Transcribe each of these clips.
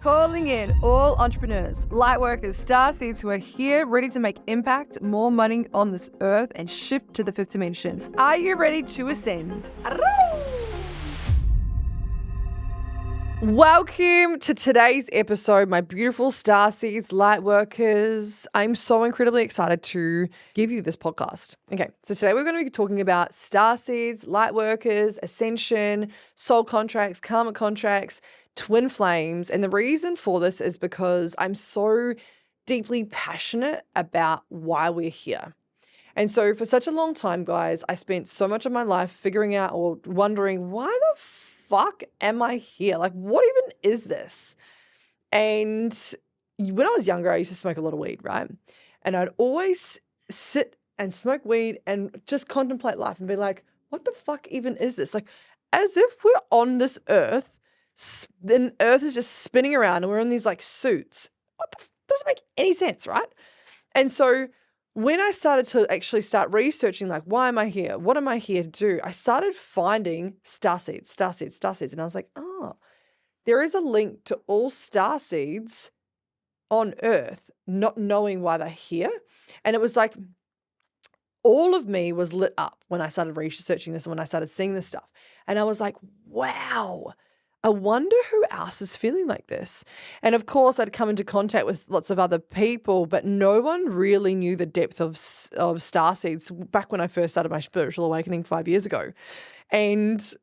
Calling in all entrepreneurs, lightworkers, starseeds who are here ready to make impact, more money on this earth, and shift to the fifth dimension. Are you ready to ascend? Welcome to today's episode, my beautiful Starseeds, lightworkers. I'm so incredibly excited to give you this podcast. Okay, so today we're going to be talking about Starseeds, lightworkers, ascension, soul contracts, karmic contracts, twin flames. And the reason for this is because I'm so deeply passionate about why we're here. And so for such a long time, guys, I spent so much of my life figuring out or wondering, why the fuck am I here? Like, what even is this? And when I was younger, I used to smoke a lot of weed, right? And I'd always sit and smoke weed and just contemplate life and be like, what the fuck even is this? Like, as if we're on this earth, then earth is just spinning around and we're in these like suits. Doesn't make any sense, right? And so when I started to actually start researching, like, why am I here? What am I here to do? I started finding starseeds. And I was like, oh, there is a link to all starseeds on Earth, not knowing why they're here. And it was like, all of me was lit up when I started researching this and when I started seeing this stuff. And I was like, wow, I wonder who else is feeling like this. And of course, I'd come into contact with lots of other people, but no one really knew the depth of starseeds back when I first started my spiritual awakening 5 years ago. And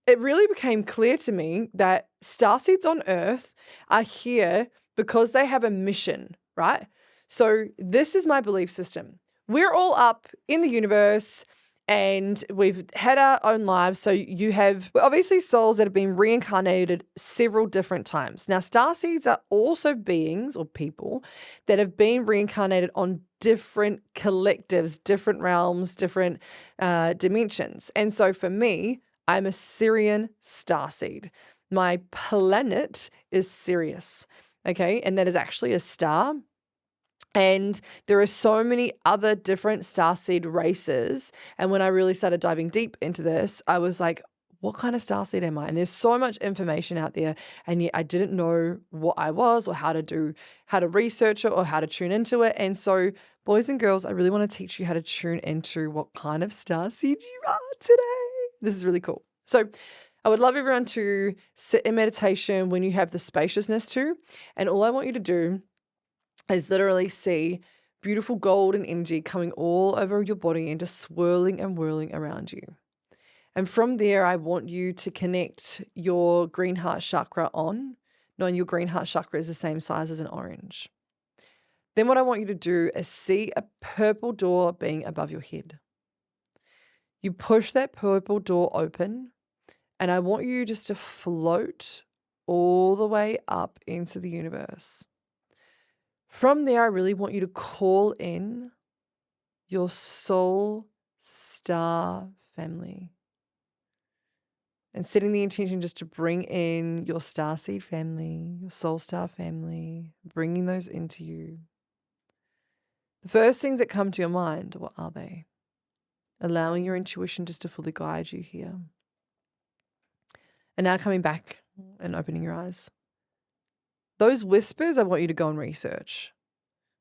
it really became clear to me that starseeds on Earth are here because they have a mission, right? So this is my belief system. We're all up in the universe, and we've had our own lives. So you have obviously souls that have been reincarnated several different times. Now, starseeds are also beings or people that have been reincarnated on different collectives, different realms, different dimensions. And so for me, I'm a Syrian starseed. My planet is Sirius, okay? And that is actually a star. And there are so many other different starseed races. And when I really started diving deep into this, I was like, what kind of starseed am I? And there's so much information out there. And yet I didn't know what I was or how to research it or how to tune into it. And so, boys and girls, I really want to teach you how to tune into what kind of starseed you are today. This is really cool. So I would love everyone to sit in meditation when you have the spaciousness to. And all I want you to do is literally see beautiful golden energy coming all over your body and just swirling and whirling around you. And from there, I want you to connect your green heart chakra on, knowing your green heart chakra is the same size as an orange. Then what I want you to do is see a purple door being above your head. You push that purple door open, and I want you just to float all the way up into the universe. From there, I really want you to call in your soul star family and setting the intention just to bring in your starseed family, your soul star family, bringing those into you. The first things that come to your mind, what are they? Allowing your intuition just to fully guide you here. And now coming back and opening your eyes. Those whispers, I want you to go and research.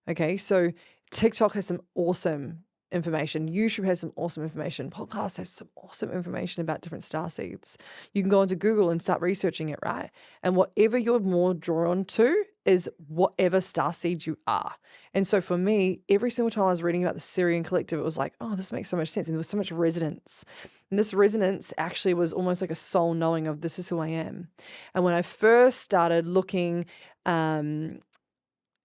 Okay, so TikTok has some awesome information. YouTube has some awesome information. Podcasts have some awesome information about different starseeds. You can go into Google and start researching it, right? And whatever you're more drawn to is whatever starseed you are. And so for me, every single time I was reading about the Syrian collective, it was like, oh, this makes so much sense. And there was so much resonance. And this resonance actually was almost like a soul knowing of this is who I am. And when I first started looking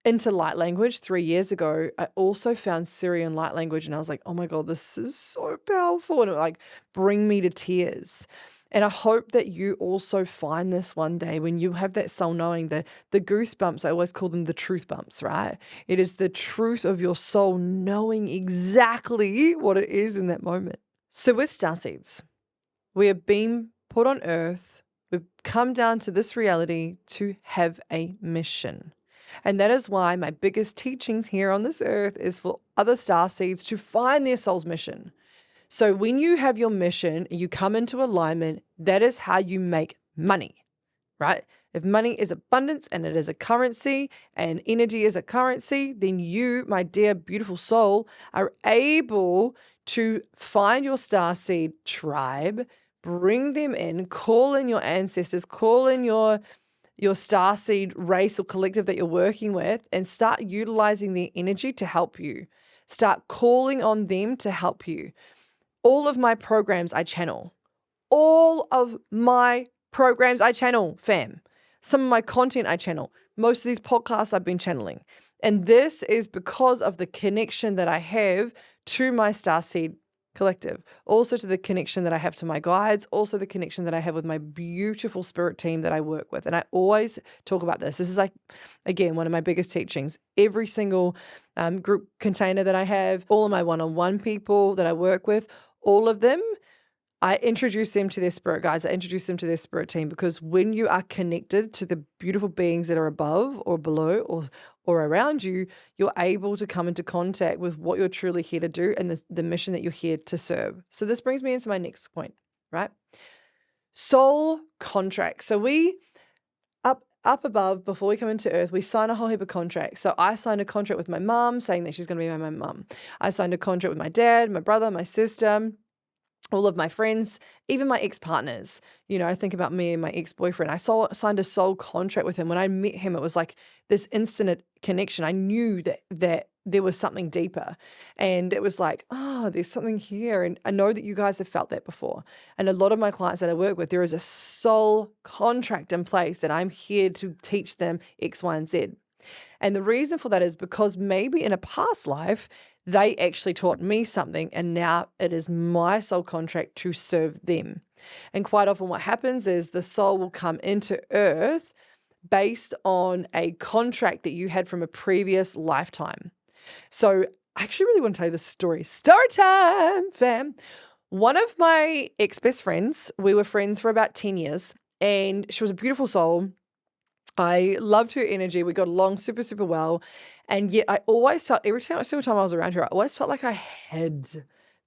into light language 3 years ago, I also found Syrian light language and I was like, oh my God, this is so powerful. And it would like bring me to tears. And I hope that you also find this one day when you have that soul knowing, the goosebumps. I always call them the truth bumps, right? It is the truth of your soul knowing exactly what it is in that moment. So we're starseeds. We are being put on earth. We've come down to this reality to have a mission. And that is why my biggest teachings here on this earth is for other starseeds to find their soul's mission. So when you have your mission, you come into alignment, that is how you make money, right? If money is abundance and it is a currency and energy is a currency, then you, my dear, beautiful soul, are able to find your starseed tribe, bring them in, call in your ancestors, call in your starseed race or collective that you're working with, and start utilizing their energy to help you. Start calling on them to help you. All of my programs I channel. All of my programs I channel, fam. Some of my content I channel. Most of these podcasts I've been channeling. And this is because of the connection that I have to my starseed collective, also to the connection that I have to my guides, also the connection that I have with my beautiful spirit team that I work with. And I always talk about this. This is like, again, one of my biggest teachings. Every single group container that I have, all of my one-on-one people that I work with, all of them, I introduce them to their spirit guides. I introduce them to their spirit team, because when you are connected to the beautiful beings that are above or below or around you, you're able to come into contact with what you're truly here to do and the mission that you're here to serve. So this brings me into my next point, right? Soul contract. So we up above, before we come into earth, we sign a whole heap of contracts. So I signed a contract with my mom saying that she's going to be my mum. I signed a contract with my dad, my brother, my sister, all of my friends, even my ex-partners. You know, I think about me and my ex-boyfriend. I signed a soul contract with him. When I met him, it was like this instant connection. I knew that there was something deeper. And it was like, oh, there's something here. And I know that you guys have felt that before. And a lot of my clients that I work with, there is a soul contract in place, and I'm here to teach them X, Y, and Z. And the reason for that is because maybe in a past life, they actually taught me something, and now it is my soul contract to serve them. And quite often what happens is the soul will come into earth based on a contract that you had from a previous lifetime. So I actually really want to tell you this story. Story time, fam. One of my ex-best friends, we were friends for about 10 years, and she was a beautiful soul. I loved her energy. We got along super, super well. And yet I always felt, every single time I was around her, I always felt like I had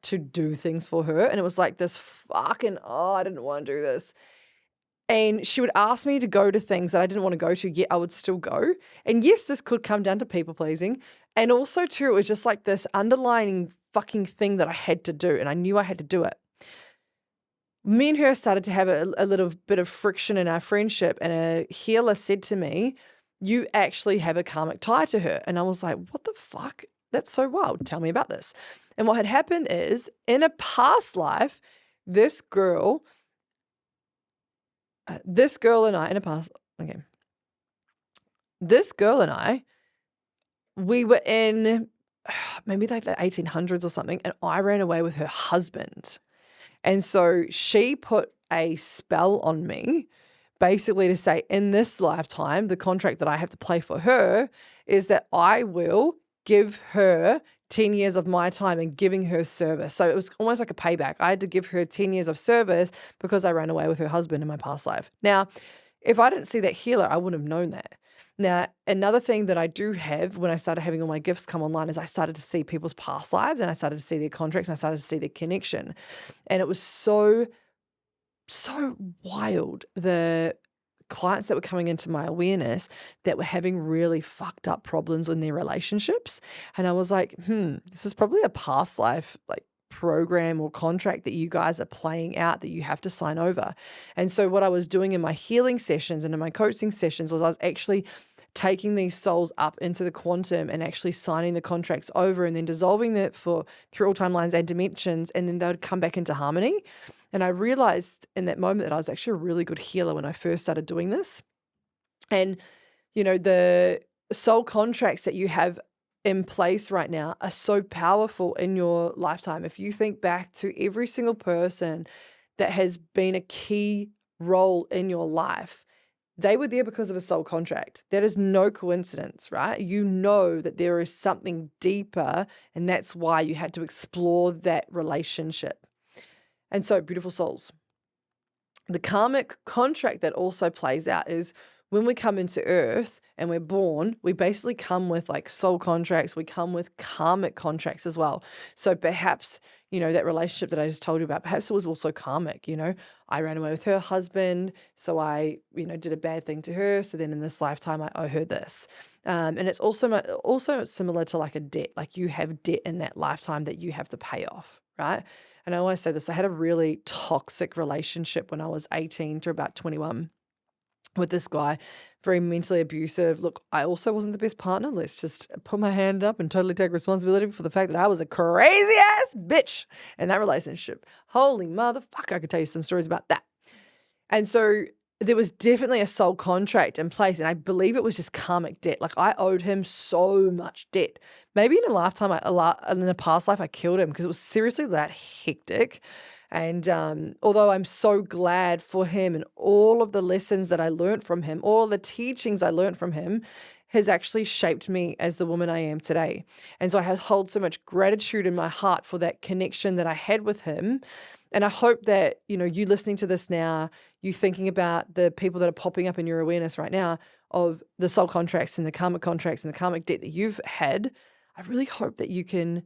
to do things for her. And it was like this fucking, I didn't want to do this. And she would ask me to go to things that I didn't want to go to, yet I would still go. And yes, this could come down to people pleasing. And also too, it was just like this underlying fucking thing that I had to do. And I knew I had to do it. Me and her started to have a little bit of friction in our friendship, and a healer said to me, you actually have a karmic tie to her. And I was like, what the fuck? That's so wild. Tell me about this. And what had happened is, in a past life, this girl and I, we were in maybe like the 1800s or something, and I ran away with her husband. And so she put a spell on me, basically to say, in this lifetime, the contract that I have to play for her is that I will give her 10 years of my time and giving her service. So it was almost like a payback. I had to give her 10 years of service because I ran away with her husband in my past life. Now, if I didn't see that healer, I wouldn't have known that. Now, another thing that I do have when I started having all my gifts come online is I started to see people's past lives, and I started to see their contracts, and I started to see their connection. And it was so wild. The clients that were coming into my awareness that were having really fucked up problems in their relationships. And I was like, this is probably a past life like program or contract that you guys are playing out that you have to sign over. And so what I was doing in my healing sessions and in my coaching sessions was I was actually taking these souls up into the quantum and actually signing the contracts over and then dissolving that through all timelines and dimensions, and then they would come back into harmony. And I realized in that moment that I was actually a really good healer when I first started doing this. And, you know, the soul contracts that you have in place right now are so powerful in your lifetime. If you think back to every single person that has been a key role in your life, they were there because of a soul contract. That is no coincidence, right? You know that there is something deeper, and that's why you had to explore that relationship. And so, beautiful souls, the karmic contract that also plays out is when we come into earth and we're born, we basically come with like soul contracts. We come with karmic contracts as well. So perhaps, that relationship that I just told you about, perhaps it was also karmic. I ran away with her husband, so I, did a bad thing to her. So then in this lifetime, I owe her this. And it's also similar to like a debt, like you have debt in that lifetime that you have to pay off, right? And I always say this, I had a really toxic relationship when I was 18 to about 21 with this guy, very mentally abusive. Look, I also wasn't the best partner. Let's just put my hand up and totally take responsibility for the fact that I was a crazy ass bitch in that relationship. Holy motherfucker, I could tell you some stories about that. And so there was definitely a soul contract in place, and I believe it was just karmic debt. Like I owed him so much debt. Maybe in a lifetime, in a past life, I killed him because it was seriously that hectic. And although I'm so glad for him and all of the lessons that I learned from him, all the teachings I learned from him has actually shaped me as the woman I am today. And so I hold so much gratitude in my heart for that connection that I had with him. And I hope that, you listening to this now, you thinking about the people that are popping up in your awareness right now of the soul contracts and the karmic debt that you've had. I really hope that you can,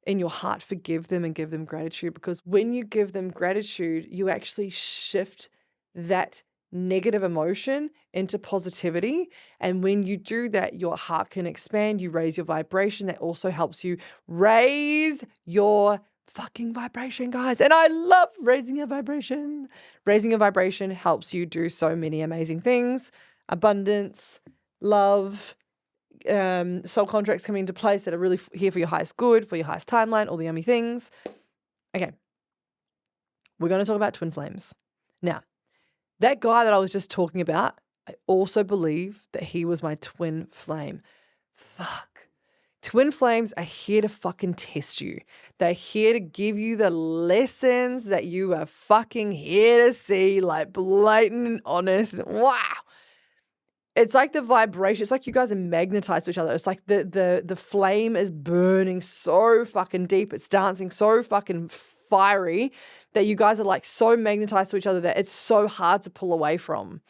in your heart, forgive them and give them gratitude, because when you give them gratitude, you actually shift that negative emotion into positivity. And when you do that, your heart can expand, you raise your vibration. That also helps you raise your fucking vibration, guys. And I love raising your vibration. Raising your vibration helps you do so many amazing things. Abundance, love, soul contracts coming into place that are really here for your highest good, for your highest timeline, all the yummy things. Okay. We're going to talk about twin flames. Now, that guy that I was just talking about, I also believe that he was my twin flame. Fuck. Twin flames are here to fucking test you. They're here to give you the lessons that you are fucking here to see, like blatant and honest. Wow. It's like the vibration. It's like you guys are magnetized to each other. It's like the flame is burning so fucking deep. It's dancing so fucking fiery that you guys are like so magnetized to each other that it's so hard to pull away from.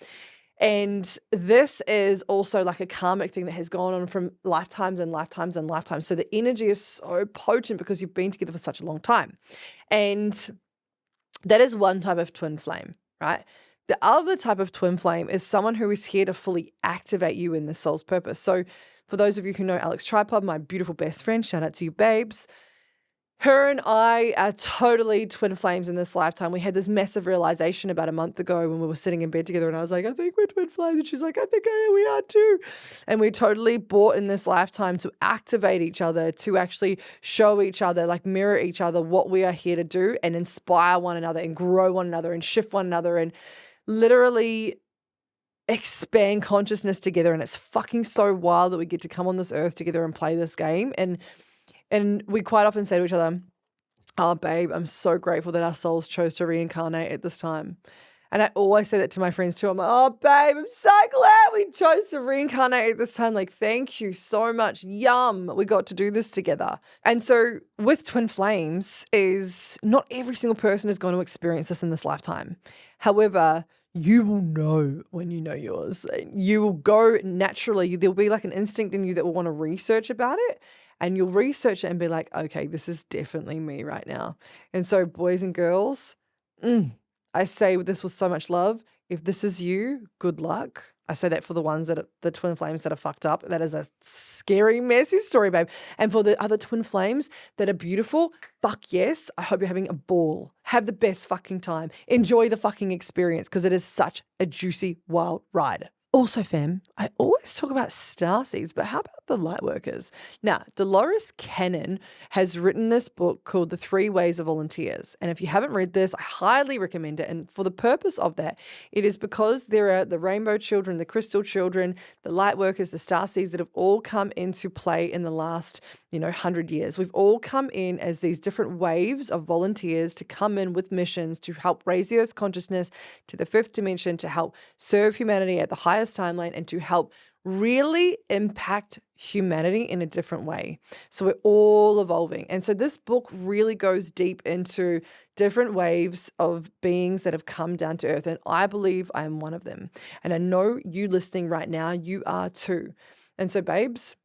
And this is also like a karmic thing that has gone on from lifetimes and lifetimes and lifetimes. So the energy is so potent because you've been together for such a long time. And that is one type of twin flame, right? The other type of twin flame is someone who is here to fully activate you in the soul's purpose. So for those of you who know Alex Tripod, my beautiful best friend, shout out to you, babes. Her and I are totally twin flames in this lifetime. We had this massive realization about a month ago when we were sitting in bed together, and I was like, I think we're twin flames. And she's like, I think we are too. And we totally bought in this lifetime to activate each other, to actually show each other, like mirror each other what we are here to do, and inspire one another and grow one another and shift one another and literally expand consciousness together. And it's fucking so wild that we get to come on this earth together and play this game. And we quite often say to each other, oh, babe, I'm so grateful that our souls chose to reincarnate at this time. And I always say that to my friends too. I'm like, oh, babe, I'm so glad we chose to reincarnate at this time. Like, thank you so much. Yum. We got to do this together. And so with twin flames is not every single person is going to experience this in this lifetime. However, you will know when you know yours. You will go naturally. There'll be like an instinct in you that will want to research about it. And you'll research it and be like, okay, this is definitely me right now. And so boys and girls, I say this with so much love. If this is you, good luck. I say that for the ones that are the twin flames that are fucked up. That is a scary, messy story, babe. And for the other twin flames that are beautiful, fuck yes. I hope you're having a ball. Have the best fucking time. Enjoy the fucking experience because it is such a juicy, wild ride. Also, fam, I always talk about starseeds, but how about the lightworkers? Now, Dolores Cannon has written this book called The 3 Ways of Volunteers. And if you haven't read this, I highly recommend it. And for the purpose of that, it is because there are the rainbow children, the crystal children, the lightworkers, the starseeds that have all come into play in the last, 100 years. We've all come in as these different waves of volunteers to come in with missions to help raise the Earth's consciousness to the 5th dimension, to help serve humanity at the highest timeline, and to help really impact humanity in a different way. So we're all evolving. And so this book really goes deep into different waves of beings that have come down to Earth. And I believe I am one of them. And I know you listening right now, you are too. And so babes,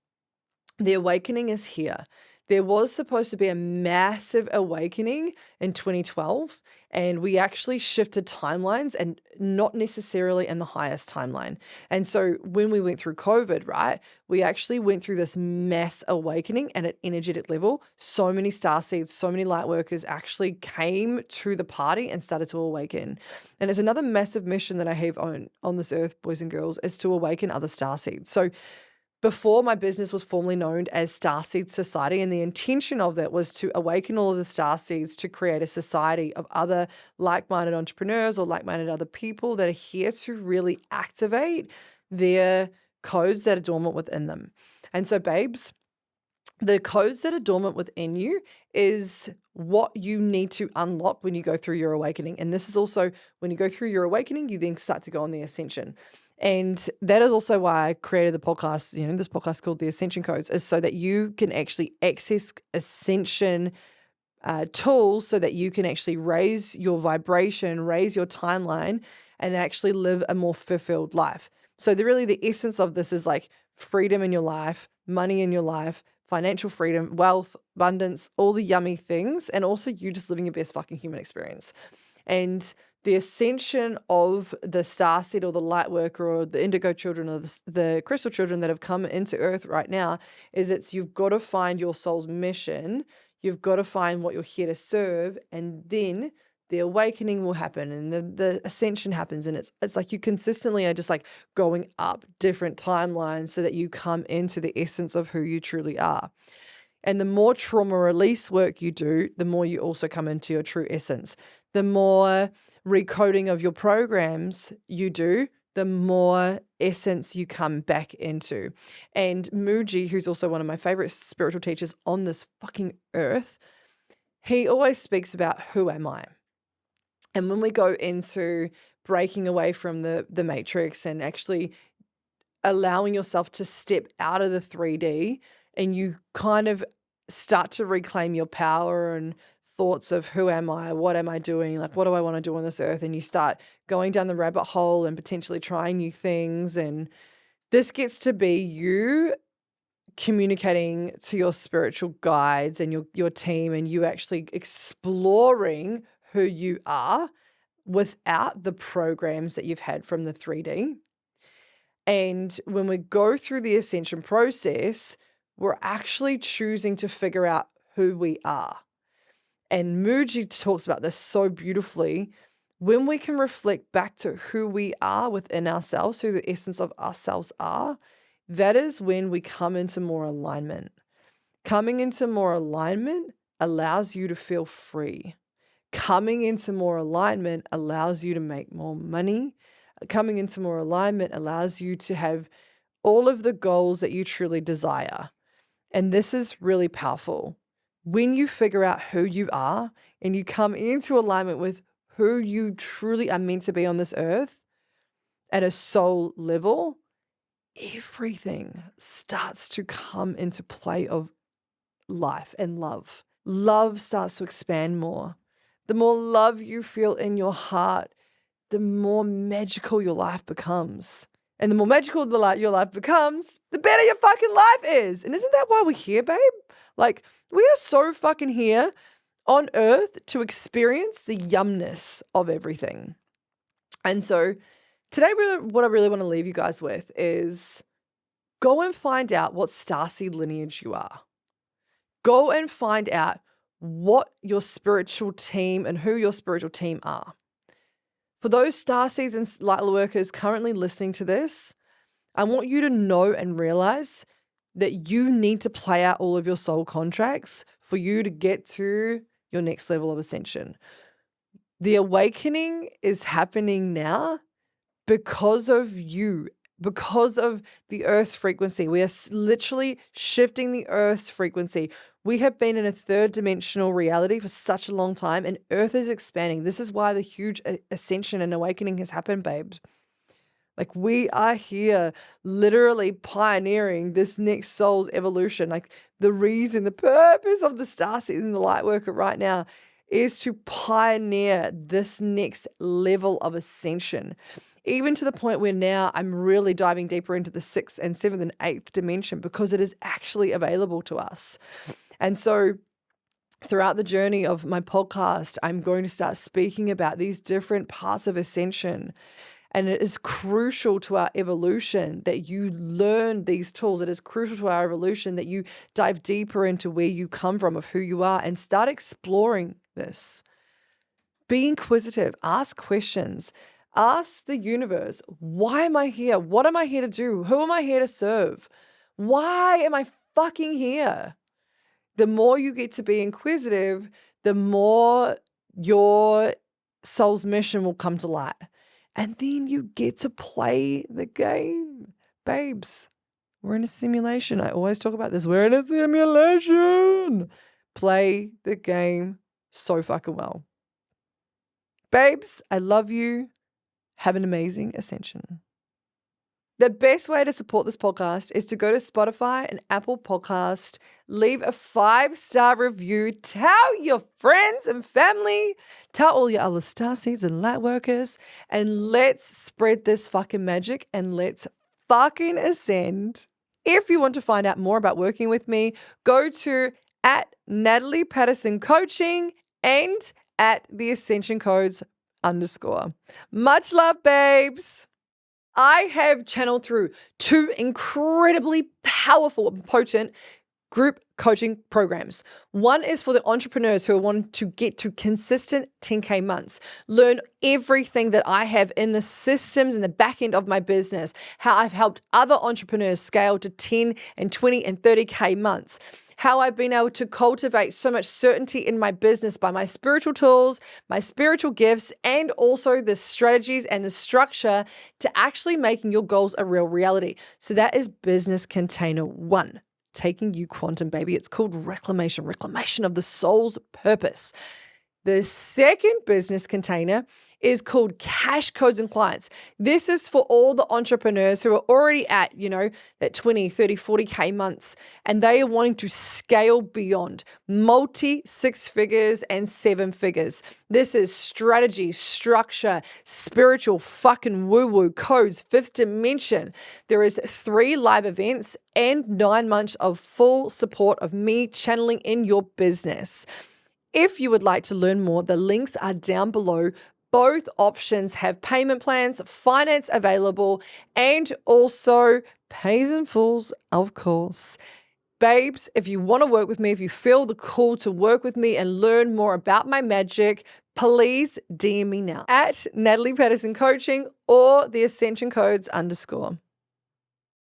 the awakening is here. There was supposed to be a massive awakening in 2012, and we actually shifted timelines and not necessarily in the highest timeline. And so when we went through COVID, right, we actually went through this mass awakening at an energetic level. So many starseeds, so many light workers actually came to the party and started to awaken. And it's another massive mission that I have on this earth, boys and girls, is to awaken other starseeds. So before, my business was formerly known as Starseed Society, and the intention of that was to awaken all of the starseeds to create a society of other like-minded entrepreneurs or like-minded other people that are here to really activate their codes that are dormant within them. And so, babes, the codes that are dormant within you is what you need to unlock when you go through your awakening. And this is also when you go through your awakening, you then start to go on the ascension. And that is also why I created the podcast, this podcast called The Ascension Codes, is so that you can actually access ascension tools so that you can actually raise your vibration, raise your timeline, and actually live a more fulfilled life. So really the essence of this is like freedom in your life, money in your life, financial freedom, wealth, abundance, all the yummy things, and also you just living your best fucking human experience. And the ascension of the starseed or the light worker or the indigo children or the crystal children that have come into earth right now is you've got to find your soul's mission. You've got to find what you're here to serve, and then the awakening will happen and the ascension happens. And it's like you consistently are just like going up different timelines so that you come into the essence of who you truly are. And the more trauma release work you do, the more you also come into your true essence. The more recoding of your programs you do, the more essence you come back into. And Muji, who's also one of my favorite spiritual teachers on this fucking earth, he always speaks about who am I? And when we go into breaking away from the matrix and actually allowing yourself to step out of the 3D, and you kind of start to reclaim your power and thoughts of who am I, what am I doing, like what do I want to do on this earth, and you start going down the rabbit hole and potentially trying new things. And this gets to be you communicating to your spiritual guides and your team, and you actually exploring who you are without the programs that you've had from the 3D. And when we go through the ascension process, we're actually choosing to figure out who we are. And Muji talks about this so beautifully. When we can reflect back to who we are within ourselves, who the essence of ourselves are, that is when we come into more alignment. Coming into more alignment allows you to feel free. Coming into more alignment allows you to make more money. Coming into more alignment allows you to have all of the goals that you truly desire. And this is really powerful. When you figure out who you are and you come into alignment with who you truly are meant to be on this earth at a soul level, everything starts to come into play of life and love. Love starts to expand more. The more love you feel in your heart, the more magical your life becomes. And the more magical your life becomes, the better your fucking life is. And isn't that why we're here, babe? Like, we are so fucking here on earth to experience the yumness of everything. And so today, what I really want to leave you guys with is go and find out what starseed lineage you are. Go and find out what your spiritual team and who your spiritual team are. For those starseeds and light workers currently listening to this, I want you to know and realize that you need to play out all of your soul contracts for you to get to your next level of ascension. The awakening is happening now because of you, because of the earth's frequency. We are literally shifting the earth's frequency. We have been in a third dimensional reality for such a long time, and earth is expanding. This is why the huge ascension and awakening has happened, babes. Like, we are here literally pioneering this next soul's evolution. Like, the reason, the purpose of the Starseed and the Lightworker right now is to pioneer this next level of ascension. Even to the point where now I'm really diving deeper into the 6th and 7th and 8th dimension because it is actually available to us. And so throughout the journey of my podcast, I'm going to start speaking about these different parts of ascension. And it is crucial to our evolution that you learn these tools. It is crucial to our evolution that you dive deeper into where you come from, of who you are, and start exploring this. Be inquisitive, ask questions, ask the universe, why am I here? What am I here to do? Who am I here to serve? Why am I fucking here? The more you get to be inquisitive, the more your soul's mission will come to light. And then you get to play the game. Babes, we're in a simulation. I always talk about this. We're in a simulation. Play the game so fucking well. Babes, I love you. Have an amazing ascension. The best way to support this podcast is to go to Spotify and Apple Podcast, leave a 5-star review, tell your friends and family, tell all your other starseeds and lightworkers, and let's spread this fucking magic and let's fucking ascend. If you want to find out more about working with me, go to @Natalie Patterson Coaching and @theascensioncodes_. Much love, babes. I have channeled through 2 incredibly powerful and potent group coaching programs. One is for the entrepreneurs who want to get to consistent 10K months, learn everything that I have in the systems and the back end of my business, how I've helped other entrepreneurs scale to 10 and 20 and 30K months, how I've been able to cultivate so much certainty in my business by my spiritual tools, my spiritual gifts, and also the strategies and the structure to actually making your goals a real reality. So that is business container 1, taking you quantum, baby. It's called reclamation of the soul's purpose. The second business container is called Cash Codes and Clients. This is for all the entrepreneurs who are already at, that 20, 30, 40K months, and they are wanting to scale beyond multi-6 figures and 7 figures. This is strategy, structure, spiritual fucking woo-woo codes, 5th dimension. There is 3 live events and 9 months of full support of me channeling in your business. If you would like to learn more, the links are down below. Both options have payment plans, finance available, and also pays in fulls, of course. Babes, if you want to work with me, if you feel the call to work with me and learn more about my magic, please DM me now @Natalie Patterson Coaching or the Ascension Codes _.